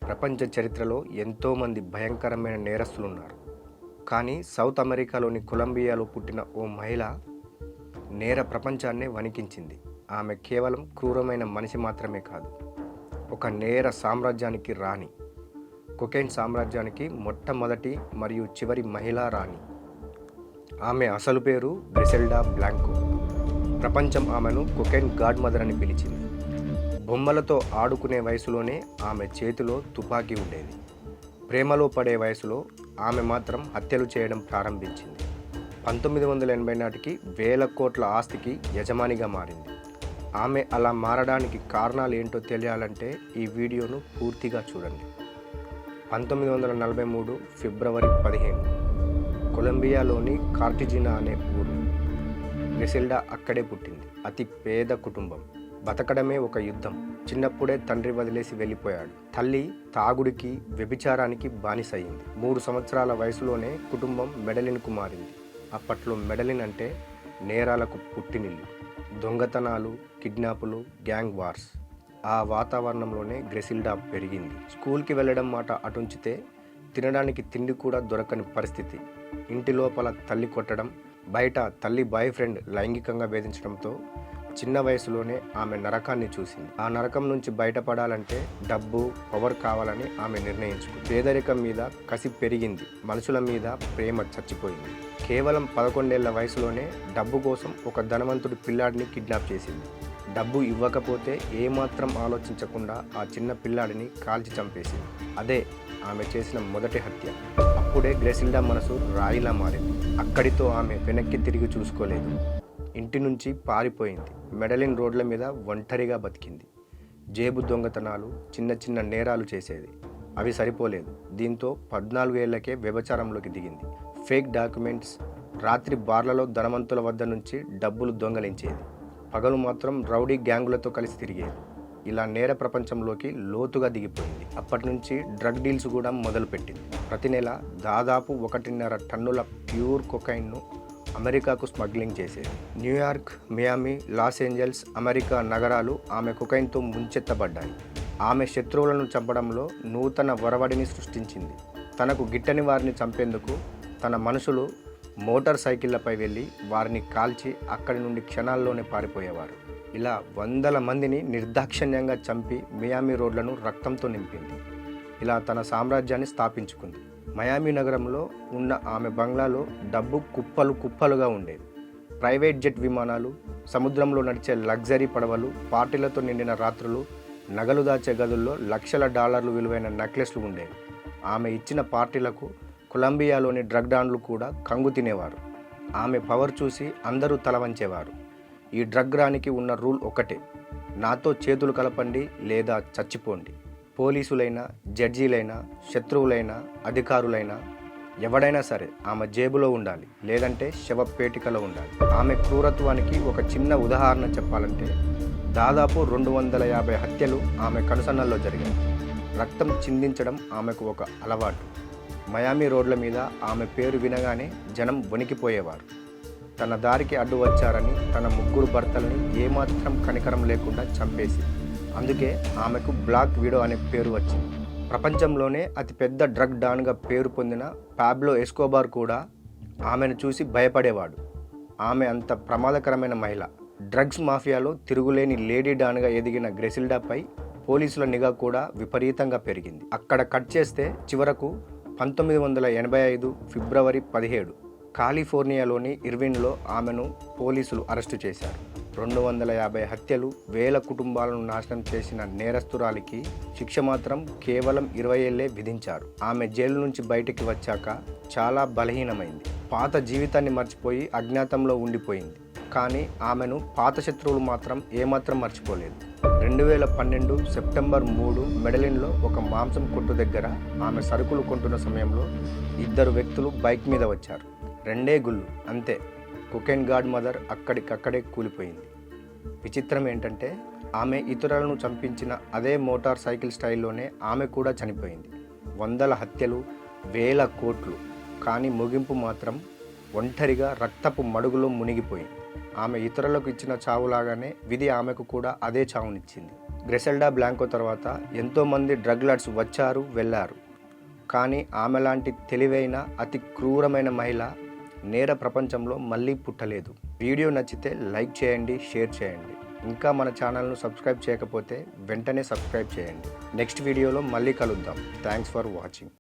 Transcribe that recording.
ప్రపంచ చరిత్రలో ఎంతోమంది భయంకరమైన నేరస్తులున్నారు. కానీ సౌత్ అమెరికాలోని కొలంబియాలో పుట్టిన ఓ మహిళ నేర ప్రపంచాన్నే వణికించింది. ఆమె కేవలం క్రూరమైన మనిషి మాత్రమే కాదు, ఒక నేర సామ్రాజ్యానికి రాణి. కొకైన్ సామ్రాజ్యానికి మొట్టమొదటి మరియు చివరి మహిళా రాణి. ఆమె అసలు పేరు గ్రిసెల్డా బ్లాంకో. ప్రపంచం ఆమెను కొకైన్ గాడ్ మదర్ అని పిలిచింది. బొమ్మలతో ఆడుకునే వయసులోనే ఆమె చేతిలో తుపాకీ ఉండేది. ప్రేమలో పడే వయసులో ఆమె మాత్రం హత్యలు చేయడం ప్రారంభించింది. 1980 నాటికి వేల కోట్ల ఆస్తికి యజమానిగా మారింది. ఆమె అలా మారడానికి కారణాలు ఏంటో తెలియాలంటే ఈ వీడియోను పూర్తిగా చూడండి. 1943 ఫిబ్రవరి 15 కొలంబియాలోని కార్టిజినా అనే ఊరు. గ్రిసెల్డా అక్కడే పుట్టింది. అతి పేద కుటుంబం. బతకడమే ఒక యుద్ధం. చిన్నప్పుడే తండ్రి వదిలేసి వెళ్ళిపోయాడు. తల్లి తాగుడికి, వ్యభిచారానికి బానిసయ్యింది. 3 సంవత్సరాల వయసులోనే కుటుంబం మెడలిన్కు మారింది. అప్పట్లో మెడలిన్ అంటే నేరాలకు పుట్టినిల్లు. దొంగతనాలు, కిడ్నాపులు, గ్యాంగ్ వార్స్. ఆ వాతావరణంలోనే గ్రిసెల్డా పెరిగింది. స్కూల్కి వెళ్ళడం మాట అటుంచితే తినడానికి తిండి కూడా దొరకని పరిస్థితి. ఇంటి లోపల తల్లి కొట్టడం, బయట తల్లి బాయ్ ఫ్రెండ్ లైంగికంగా వేధించడంతో చిన్న వయసులోనే ఆమె నరకాన్ని చూసింది. ఆ నరకం నుంచి బయటపడాలంటే డబ్బు, పవర్ కావాలని ఆమె నిర్ణయించుకుంది. పేదరికం మీద కసి పెరిగింది. మనుషుల మీద ప్రేమ చచ్చిపోయింది. కేవలం 11 ఏళ్ల వయసులోనే డబ్బు కోసం ఒక ధనవంతుడి పిల్లాడిని కిడ్నాప్ చేసింది. డబ్బు ఇవ్వకపోతే ఏమాత్రం ఆలోచించకుండా ఆ చిన్న పిల్లాడిని కాల్చి చంపేసింది. అదే ఆమె చేసిన మొదటి హత్య. అప్పుడే గ్రిసెల్డా మనసు రాయిలా మారింది. అక్కడితో ఆమె వెనక్కి తిరిగి చూసుకోలేదు. ఇంటి నుంచి పారిపోయింది. మెడలిన్ రోడ్ల మీద ఒంటరిగా బతికింది. జేబు దొంగతనాలు, చిన్న చిన్న నేరాలు చేసేది. అవి సరిపోలేదు. దీంతో 14 ఏళ్లకే వ్యభిచారంలోకి దిగింది. ఫేక్ డాక్యుమెంట్స్, రాత్రి బార్లలో ధనవంతుల వద్ద నుంచి డబ్బులు దొంగలించేది. పగలు మాత్రం రౌడీ గ్యాంగులతో కలిసి తిరిగేది. ఇలా నేర ప్రపంచంలోకి లోతుగా దిగిపోయింది. అప్పటి నుంచి డ్రగ్ డీల్స్ కూడా మొదలుపెట్టింది. ప్రతి నెల దాదాపు 1.5 టన్నుల ప్యూర్ కొకైన్ను అమెరికాకు స్మగ్లింగ్ చేసేది. New York, Miami, Los Angeles, America నగరాలు ఆమె కొకైన్తో ముంచెత్తబడ్డాయి. ఆమె శత్రువులను చంపడంలో నూతన ఒరవడిని సృష్టించింది. తనకు గిట్టని వారిని చంపేందుకు తన మనుషులు మోటార్ సైకిళ్లపై వెళ్ళి వారిని కాల్చి అక్కడి నుండి క్షణాల్లోనే పారిపోయేవారు. ఇలా వందల మందిని నిర్దాక్షిణ్యంగా చంపి మియామి రోడ్లను రక్తంతో నింపింది. ఇలా తన సామ్రాజ్యాన్ని స్థాపించుకుంది. మయామి నగరంలో ఉన్న ఆమె బంగ్లాలో డబ్బు కుప్పలు కుప్పలుగా ఉండేది. ప్రైవేట్ జెట్ విమానాలు, సముద్రంలో నడిచే లగ్జరీ పడవలు, పార్టీలతో నిండిన రాత్రులు, నగలు దాచే గదుల్లో లక్షల డాలర్లు విలువైన నెక్లెస్లు ఉండేవి. ఆమె ఇచ్చిన పార్టీలకు కొలంబియాలోని డ్రగ్ డాన్లు కూడా కంగు తినేవారు. ఆమె పవర్ చూసి అందరూ తల వంచేవారు. ఈ డ్రగ్ రానికి ఉన్న రూల్ ఒకటే: నాతో చేతులు కలపండి లేదా చచ్చిపోండి. పోలీసులైనా, జడ్జీలైనా, శత్రువులైనా, అధికారులైనా ఎవడైనా సరే ఆమె జేబులో ఉండాలి, లేదంటే శవపేటికలో ఉండాలి. ఆమె క్రూరత్వానికి ఒక చిన్న ఉదాహరణ చెప్పాలంటే దాదాపు 250 హత్యలు ఆమె కనుసన్నల్లో జరిగాయి. రక్తం చిందించడం ఆమెకు ఒక అలవాటు. మయామి రోడ్ల మీద ఆమె పేరు వినగానే జనం వణికిపోయేవారు. తన దారికి అడ్డు వచ్చారని తన 3 భర్తల్ని ఏమాత్రం కనికరం లేకుండా చంపేసి, అందుకే ఆమెకు బ్లాక్ విడో అనే పేరు వచ్చింది. ప్రపంచంలోనే అతిపెద్ద డ్రగ్ డాన్గా పేరు పొందిన పాబ్లో ఎస్కోబార్ కూడా ఆమెను చూసి భయపడేవాడు. ఆమె అంత ప్రమాదకరమైన మహిళ. డ్రగ్స్ మాఫియాలో తిరుగులేని లేడీ డాన్గా ఎదిగిన గ్రిసెల్డాపై పోలీసుల నిఘా కూడా విపరీతంగా పెరిగింది. అక్కడ కట్ చేస్తే చివరకు 1985 ఫిబ్రవరి 17 కాలిఫోర్నియాలోని ఇర్విన్లో ఆమెను పోలీసులు అరెస్టు చేశారు. 250 హత్యలు, వేల కుటుంబాలను నాశనం చేసిన నేరస్తురాలికి శిక్ష మాత్రం కేవలం 20 ఏళ్లే విధించారు. ఆమె జైలు నుంచి బయటికి వచ్చాక చాలా బలహీనమైంది. పాత జీవితాన్ని మర్చిపోయి అజ్ఞాతంలో ఉండిపోయింది. కానీ ఆమెను పాత శత్రువులు మాత్రం ఏమాత్రం మర్చిపోలేదు. 2012 సెప్టెంబర్ 3 మెడలిన్లో ఒక మాంసం కొట్టు దగ్గర ఆమె సరుకులు కొంటున్న సమయంలో 2 వ్యక్తులు బైక్ మీద వచ్చారు. 2 గుళ్ళు, అంతే. కొకైన్ గాడ్ మదర్ అక్కడికక్కడే కూలిపోయింది. విచిత్రం ఏంటంటే ఆమె ఇతరులను చంపించిన అదే మోటార్ సైకిల్ స్టైల్లోనే ఆమె కూడా చనిపోయింది. వందల హత్యలు, వేల కోట్లు. కానీ ముగింపు మాత్రం ఒంటరిగా రక్తపు మడుగులో మునిగిపోయింది. ఆమె ఇతరులకు ఇచ్చిన చావులాగానే విధి ఆమెకు కూడా అదే చావునిచ్చింది. గ్రెసెల్డా బ్లాంకో తర్వాత ఎంతోమంది డ్రగ్ లార్డ్స్ వచ్చారు వెళ్ళారు, కానీ ఆమె లాంటి తెలివైన అతి క్రూరమైన మహిళ నేర ప్రపంచంలో మళ్ళీ పుట్టలేదు. వీడియో నచ్చితే లైక్ చేయండి, షేర్ చేయండి. ఇంకా మన ఛానల్ను సబ్స్క్రైబ్ చేయకపోతే వెంటనే సబ్స్క్రైబ్ చేయండి. నెక్స్ట్ వీడియోలో మళ్ళీ కలుద్దాం. Thanks for watching.